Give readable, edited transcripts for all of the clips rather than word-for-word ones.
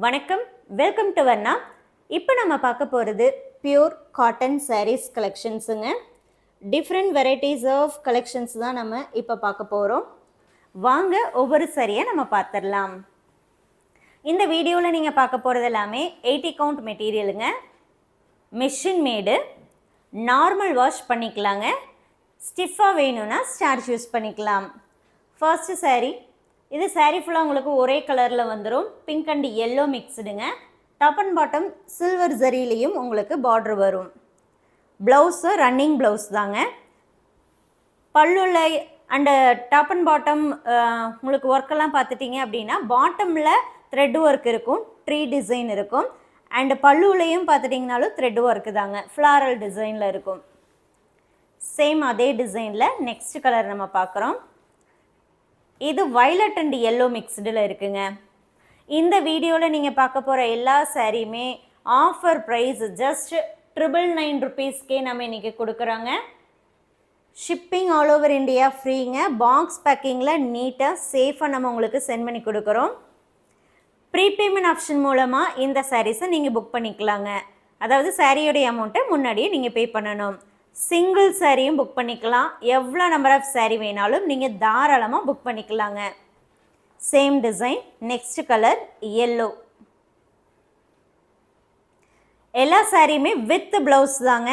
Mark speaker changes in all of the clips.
Speaker 1: வணக்கம், welcome to Varna. இப்போ நம்ம பார்க்க போகிறது பியூர் காட்டன் சாரீஸ் கலெக்ஷன்ஸுங்க. டிஃப்ரெண்ட் வெரைட்டிஸ் ஆஃப் கலெக்ஷன்ஸ் தான் நம்ம இப்போ பார்க்க போகிறோம். வாங்க ஒவ்வொரு சாரியை நம்ம பார்த்துடலாம். இந்த வீடியோவில் நீங்கள் பார்க்க போகிறது எல்லாமே 80 கவுண்ட் மெட்டீரியலுங்க. மிஷின் மேடு, நார்மல் வாஷ் பண்ணிக்கலாங்க. ஸ்டிஃபாக வேணும்னா ஸ்டார்ச் யூஸ் பண்ணிக்கலாம். ஃபர்ஸ்ட் சாரீ, இது சாரீ ஃபுல்லாக உங்களுக்கு ஒரே கலரில் வந்துடும். பிங்க் அண்ட் எல்லோ மிக்ஸ்டுங்க. டாப் அண்ட் பாட்டம் சில்வர் ஜரிலையும் உங்களுக்கு பார்டர் வரும். ப்ளவுஸு ரன்னிங் ப்ளவுஸ் தாங்க. பல்லுல அண்டு டாப் அண்ட் பாட்டம் உங்களுக்கு ஒர்க்கெல்லாம் பார்த்துட்டிங்க அப்படின்னா பாட்டமில் த்ரெட் ஒர்க் இருக்கும், ட்ரீ டிசைன் இருக்கும். அண்டு பல்லுலையும் பார்த்துட்டிங்கனாலும் த்ரெட் ஒர்க்கு தாங்க, ஃப்ளாரல் டிசைனில் இருக்கும். சேம் அதே டிசைனில் நெக்ஸ்ட் கலர் நம்ம பார்க்குறோம். இது வயலட் அண்ட் எல்லோ மிக்ஸ்டில் இருக்குங்க. இந்த வீடியோவில் நீங்கள் பார்க்க போகிற எல்லா சாரியுமே ஆஃபர் ப்ரைஸ் ஜஸ்ட் 999 ருபீஸ்க்கே நம்ம இன்றைக்கி கொடுக்குறோங்க. ஷிப்பிங் ஆல் ஓவர் இந்தியா ஃப்ரீங்க. பாக்ஸ் பேக்கிங்கில் நீட்டாக சேஃபாக நம்ம உங்களுக்கு சென்ட் பண்ணி கொடுக்குறோம். ப்ரீபேமெண்ட் ஆப்ஷன் மூலமாக இந்த சாரீஸை நீங்கள் புக் பண்ணிக்கலாங்க. அதாவது சாரியோடைய அமௌண்ட்டை முன்னாடியே நீங்கள் பே பண்ணணும். சிங்கிள் சாரியும் புக் பண்ணிக்கலாம். எவ்வளோ நம்பர் ஆஃப் சாரீ வேணாலும் நீங்கள் தாராளமாக புக் பண்ணிக்கலாங்க. Same design, next colour yellow. எல்லா சாரியுமே வித் ப்ளவுஸ் தாங்க.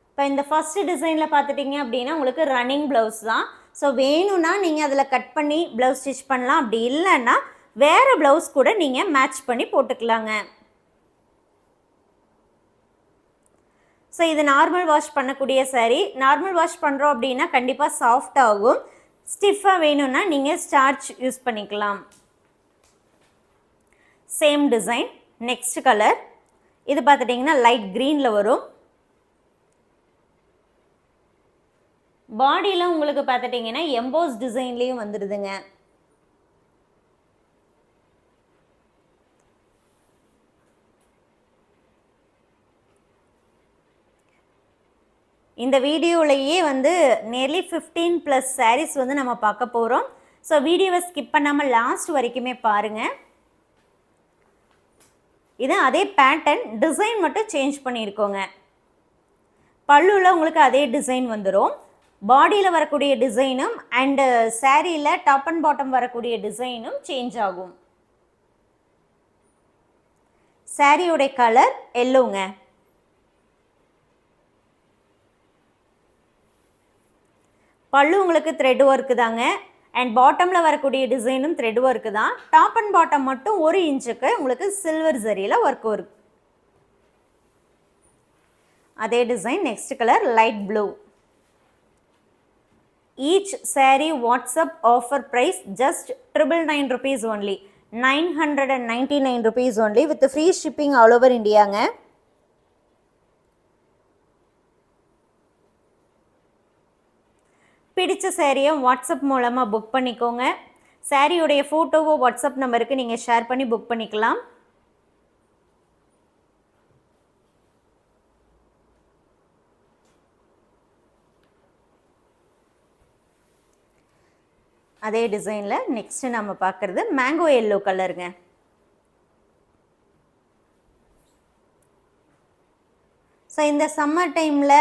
Speaker 1: இப்போ இந்த ஃபர்ஸ்ட் டிசைனில் பார்த்துட்டிங்க அப்படின்னா உங்களுக்கு ரன்னிங் ப்ளவுஸ் தான். ஸோ வேணும்னா நீங்கள் அதில் கட் பண்ணி ப்ளவுஸ் ஸ்டிச் பண்ணலாம். அப்படி இல்லைன்னா வேறு ப்ளவுஸ் கூட நீங்கள் மேட்ச் பண்ணி போட்டுக்கலாங்க. ஸோ இது நார்மல் வாஷ் பண்ணக்கூடிய சாரீ. நார்மல் வாஷ் பண்ணுறோம் அப்படின்னா கண்டிப்பாக சாஃப்ட் ஆகும். ஸ்டிஃபாக வேணும்னா நீங்கள் ஸ்டார்ச் யூஸ் பண்ணிக்கலாம். Same design, next colour. இது பார்த்துட்டிங்கன்னா லைட் க்ரீனில் வரும். பாடியில் உங்களுக்கு பார்த்துட்டிங்கன்னா எம்போஸ் டிசைன்லேயும் வந்துடுதுங்க. இந்த வீடியோவிலேயே நியர்லி 15+ சாரீஸ் நம்ம பார்க்க போகிறோம். ஸோ வீடியோவை ஸ்கிப் பண்ணாமல் லாஸ்ட் வரைக்குமே பாருங்கள். இது அதே பேட்டர்ன், டிசைன் மட்டும் சேஞ்ச் பண்ணியிருக்கோங்க. பல்லுவில் உங்களுக்கு அதே டிசைன் வந்துடும். பாடியில் வரக்கூடிய டிசைனும் அண்டு சாரியில் டாப் அண்ட் பாட்டம் வரக்கூடிய டிசைனும் சேஞ்ச் ஆகும். சாரியோடைய கலர் எல்லோங்க. பல்லு உங்களுக்கு த்ரெட் ஒர்க்கு தாங்க. அண்ட் பாட்டமில் வரக்கூடிய டிசைனும் த்ரெட் ஒர்க்கு தான். டாப் அண்ட் பாட்டம் மட்டும் 1 இன்ச்சுக்கு உங்களுக்கு சில்வர் ஜரியில் ஒர்க் வரும். அதே design, next colour light blue. Each sari WhatsApp offer price just 999 rupees only. 999 rupees only with free shipping all over இந்தியாங்க. பிடிச்ச சாரியை வாட்ஸ்அப் மூலமாக புக் பண்ணிக்கோங்க. சாரியுடைய ஃபோட்டோவோ வாட்ஸ்அப் நம்பருக்கு நீங்கள் ஷேர் பண்ணி புக் பண்ணிக்கலாம். அதே டிசைனில் நெக்ஸ்ட் நம்ம பார்க்குறது மேங்கோ எல்லோ கலருங்க. ஸோ இந்த சம்மர் டைமில்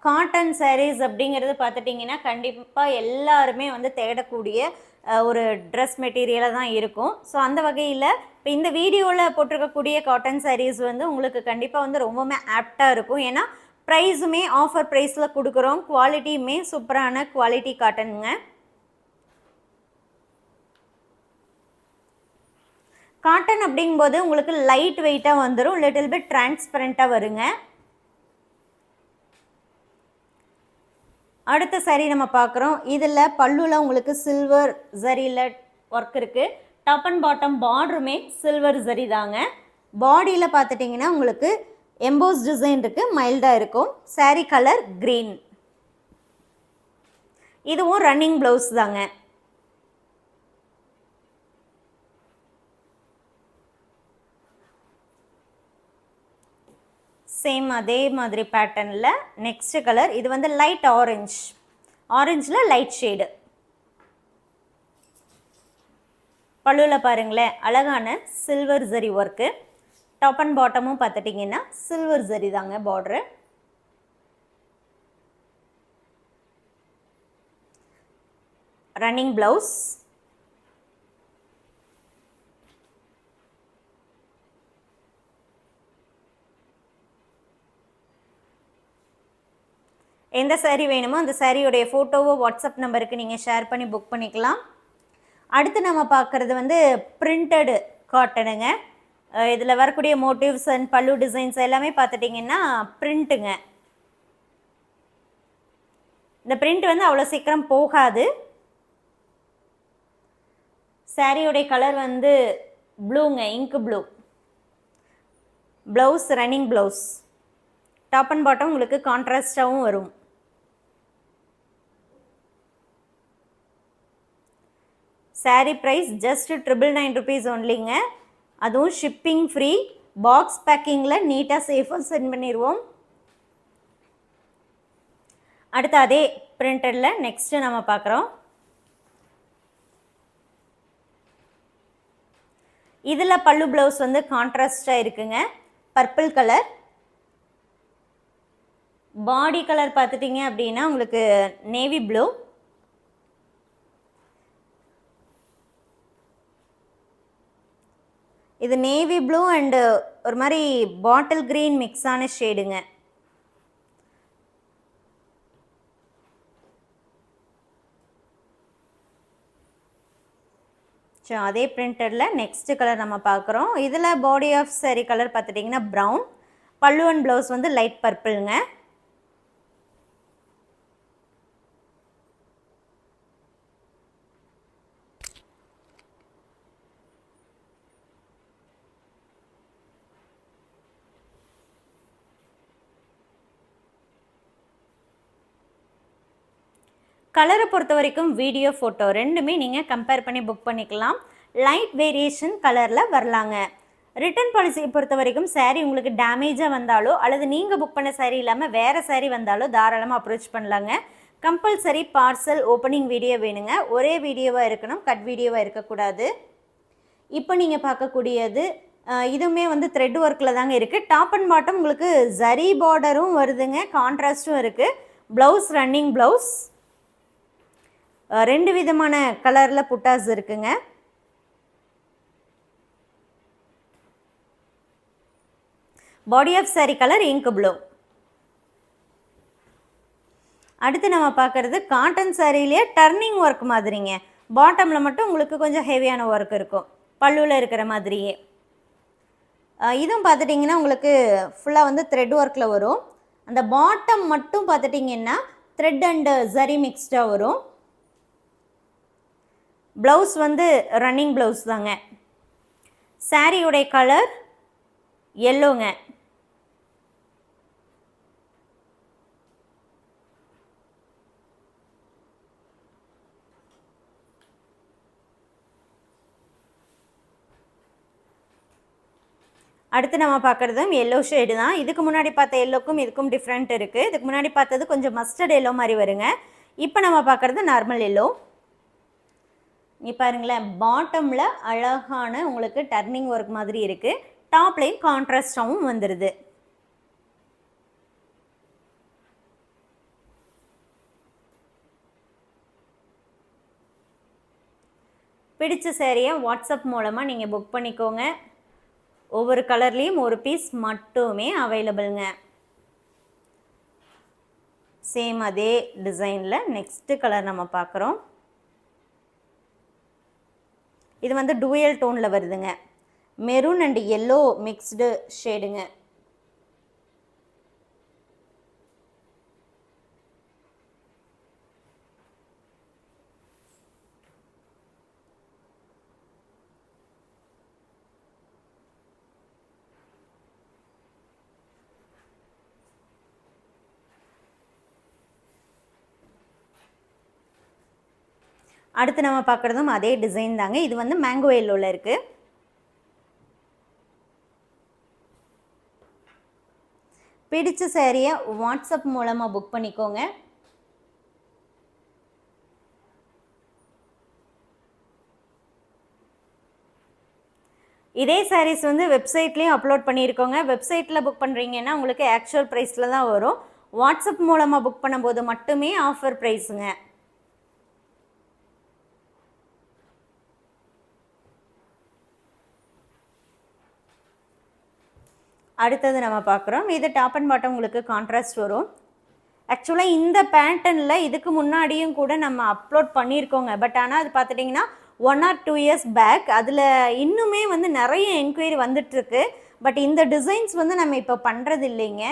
Speaker 1: காட்டன் சாரீஸ் அப்படிங்கிறது பார்த்துட்டிங்கன்னா கண்டிப்பாக எல்லாருமே தேடக்கூடிய ஒரு ட்ரெஸ் மெட்டீரியலாக தான் இருக்கும். ஸோ அந்த வகையில் இப்போ இந்த வீடியோவில் போட்டிருக்கக்கூடிய காட்டன் சாரீஸ் உங்களுக்கு கண்டிப்பாக ரொம்பவுமே ஆப்டாக இருக்கும். ஏன்னா ப்ரைஸுமே ஆஃபர் ப்ரைஸில் கொடுக்குறோம். குவாலிட்டியுமே சூப்பரான குவாலிட்டி காட்டனுங்க. காட்டன் அப்படிங்கும்போது உங்களுக்கு லைட் வெயிட்டாக வந்துடும், லிட்டில் பிட் டிரான்ஸ்பரண்ட்டாக வருங்க. அடுத்த சாரீ நம்ம பார்க்குறோம். இதில் பல்லுவில் உங்களுக்கு சில்வர் ஜரியில் ஒர்க் இருக்குது. டாப் அண்ட் பாட்டம் பார்டருமே சில்வர் ஜரி தாங்க. பாடியில் பார்த்துட்டிங்கன்னா உங்களுக்கு எம்போஸ் டிசைன் இருக்குது, மைல்டாக இருக்கும். Sari colour green. இதுவும் ரன்னிங் ப்ளவுஸ் தாங்க. சேம் அதே மாதிரி பேட்டர்னில் நெக்ஸ்ட் கலர். இது லைட் ஆரஞ்ச், ஆரஞ்சில் லைட் ஷேடு. பல்லுவில் பாருங்களேன் அழகான silver zari work. Top and பாட்டமும் பார்த்துட்டிங்கன்னா சில்வர் ஜரி தாங்க பார்டரு. Running blouse. எந்த சாரீ வேணுமோ அந்த சாரியோடைய ஃபோட்டோவோ வாட்ஸ்அப் நம்பருக்கு நீங்கள் ஷேர் பண்ணி புக் பண்ணிக்கலாம். அடுத்து நம்ம பார்க்குறது வந்து பிரிண்டடு காட்டனுங்க. இதில் வரக்கூடிய மோட்டிவ்ஸ் அண்ட் பல்லு டிசைன்ஸ் எல்லாமே பார்த்துட்டிங்கன்னா பிரிண்ட்டுங்க. இந்த பிரிண்ட் வந்து அவ்வளோ சீக்கிரம் போகாது. சாரியோடைய கலர் வந்து ப்ளூங்க, இங்கு blue. Blouse running blouse. Top and bottom உங்களுக்கு கான்ட்ராஸ்டாகவும் வரும். சாரீ ப்ரைஸ் ஜஸ்ட் 999 rupees ஒன்லிங்க. அதுவும் ஷிப்பிங் ஃப்ரீ. பாக்ஸ் பேக்கிங்கில் நீட்டாக சேஃபாக சென்ட் பண்ணிடுவோம். அடுத்து அதே பிரிண்டடில் நெக்ஸ்ட்டு நம்ம பார்க்குறோம். இதில் பல்லு ப்ளவுஸ் வந்து கான்ட்ராஸ்டாக இருக்குங்க, பர்பிள் கலர். பாடி கலர் பார்த்துட்டிங்க அப்படின்னா உங்களுக்கு நேவி ப்ளூ. இது நேவி ப்ளூ அண்டு ஒரு மாதிரி பாட்டில் க்ரீன் மிக்ஸான ஷேடுங்க. ஸோ அதே பிரிண்டடில் நெக்ஸ்ட்டு கலர் நம்ம பார்க்குறோம். இதில் பாடி ஆஃப் சாரீ கலர் பார்த்துட்டிங்கன்னா ப்ரௌன். பல்லு அண்ட் ப்ளவுஸ் வந்து லைட் பர்பிளுங்க. கலரை பொறுத்த வரைக்கும் வீடியோ ஃபோட்டோ ரெண்டுமே நீங்கள் கம்பேர் பண்ணி புக் பண்ணிக்கலாம். லைட் வேரியேஷன் கலரில் வரலாங்க. ரிட்டர்ன் பாலிசியை பொறுத்த வரைக்கும் சாரீ உங்களுக்கு டேமேஜாக வந்தாலோ அல்லது நீங்கள் புக் பண்ண சாரீ இல்லாமல் வேறு சாரீ வந்தாலோ தாராளமாக அப்ரோச் பண்ணலாங்க. கம்பல்சரி பார்சல் ஓப்பனிங் வீடியோ வேணுங்க. ஒரே வீடியோவாக இருக்கணும், கட் வீடியோவாக இருக்கக்கூடாது. இப்போ நீங்கள் பார்க்கக்கூடியது இதுவுமே வந்து த்ரெட் ஒர்க்கில் தாங்க இருக்குது. டாப் அண்ட் பாட்டம் உங்களுக்கு ஜரி பார்டரும் வருதுங்க, கான்ட்ராஸ்ட்டும் இருக்குது. Blouse running blouse. ரெண்டு விதமான கலரில் புட்டாஸ் இருக்குங்க. Body of sari colour ink blue. அடுத்து நம்ம பார்க்குறது காட்டன் சாரிலேயே டர்னிங் ஒர்க் மாதிரிங்க. பாட்டமில் மட்டும் உங்களுக்கு கொஞ்சம் ஹெவியான ஒர்க் இருக்கும், பல்லுவில் இருக்கிற மாதிரியே. இதுவும் பார்த்துட்டிங்கன்னா உங்களுக்கு ஃபுல்லாக வந்து த்ரெட் ஒர்க்கில் வரும். அந்த பாட்டம் மட்டும் பார்த்துட்டிங்கன்னா த்ரெட் அண்டு ஜரி மிக்ஸ்டாக வரும். ப்ளவுஸ் வந்து ரன்னிங் ப்ளவுஸ் தாங்க. சாரியுடைய கலர் எல்லோங்க. அடுத்து நம்ம பார்க்குறதும் எல்லோ ஷேடு தான். இதுக்கு முன்னாடி பார்த்த எல்லோக்கும் இதுக்கும் டிஃப்ரெண்ட் இருக்குது. இதுக்கு முன்னாடி பார்த்தது கொஞ்சம் மஸ்டர்ட் எல்லோ மாதிரி வருங்க. இப்போ நம்ம பார்க்குறது நார்மல் எல்லோ. இங்கே பாருங்களேன், பாட்டமில் அழகான உங்களுக்கு டர்னிங் ஒர்க் மாதிரி இருக்குது. டாப்லையும் கான்ட்ராஸ்டாகவும் வந்துடுது. பிடிச்ச சேரீயை வாட்ஸ்அப் மூலமாக நீங்கள் புக் பண்ணிக்கோங்க. ஒவ்வொரு கலர்லேயும் ஒரு பீஸ் மட்டுமே அவைலபிள்ங்க. சேம் அதே டிசைனில் நெக்ஸ்ட்டு கலர் நம்ம பார்க்குறோம். இது வந்து டூயல் டோனில் வருதுங்க. மெரூன் அண்ட் எல்லோ மிக்ஸ்டு ஷேடுங்க. அடுத்து நம்ம பார்க்குறதும் அதே டிசைன் தாங்க. இது வந்து மேங்கோ எல்லோவில் இருக்குது. பிடிச்ச சேரீயை வாட்ஸ்அப் மூலமாக புக் பண்ணிக்கோங்க. இதே சாரீஸ் வந்து வெப்சைட்லேயும் அப்லோட் பண்ணியிருக்கோங்க. வெப்சைட்டில் புக் பண்ணுறீங்கன்னா உங்களுக்கு ஆக்சுவல் ப்ரைஸில் தான் வரும். வாட்ஸ்அப் மூலமாக புக் பண்ணும்போது மட்டுமே ஆஃபர் ப்ரைஸுங்க. அடுத்தது நம்ம பார்க்குறோம். இது டாப் அண்ட் பாட்டம் உங்களுக்கு கான்ட்ராஸ்ட் வரும். ஆக்சுவலாக இந்த பேட்டர்னில் இதுக்கு முன்னாடியும் கூட நம்ம அப்லோட் பண்ணியிருக்கோங்க. பட் ஆனால் அது பார்த்துட்டிங்கன்னா 1 or 2 years பேக். அதில் இன்னுமே வந்து நிறைய என்கொயரி வந்துட்டுருக்கு. பட் இந்த டிசைன்ஸ் வந்து நம்ம இப்போ பண்ணுறது இல்லைங்க.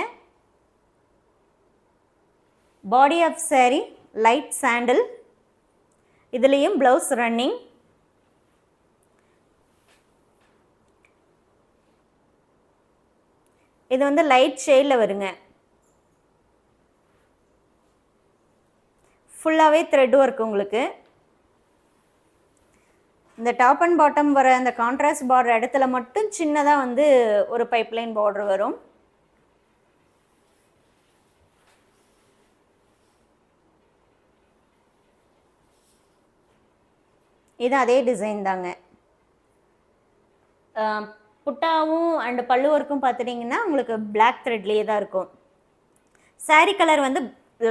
Speaker 1: Body of saree light sandal, இதுலேயும் ப்ளவுஸ் ரன்னிங். இது வந்து லைட் ஷேடில் வருங்க. ஃபுல்லாகவே த்ரெட் ஒர்க் உங்களுக்கு. இந்த டாப் அண்ட் பாட்டம் வர அந்த கான்ட்ராஸ்ட் பார்டர் இடத்துல மட்டும் சின்னதாக வந்து ஒரு பைப்லைன் பார்டர் வரும். இது அதே டிசைன் தாங்க. புட்டாவும் அண்ட் பல்லு ஒர்க்கும் பார்த்துட்டிங்கன்னா உங்களுக்கு பிளாக் த்ரெட்லேயே தான் இருக்கும். சாரீ கலர் வந்து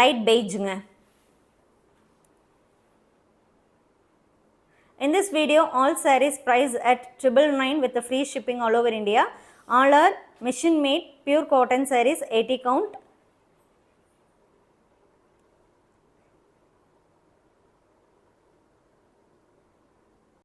Speaker 1: light பெய்ஜுங்க. In this video, all sarees priced at 999 with the free shipping all over India. All are machine made pure cotton sarees, 80 count.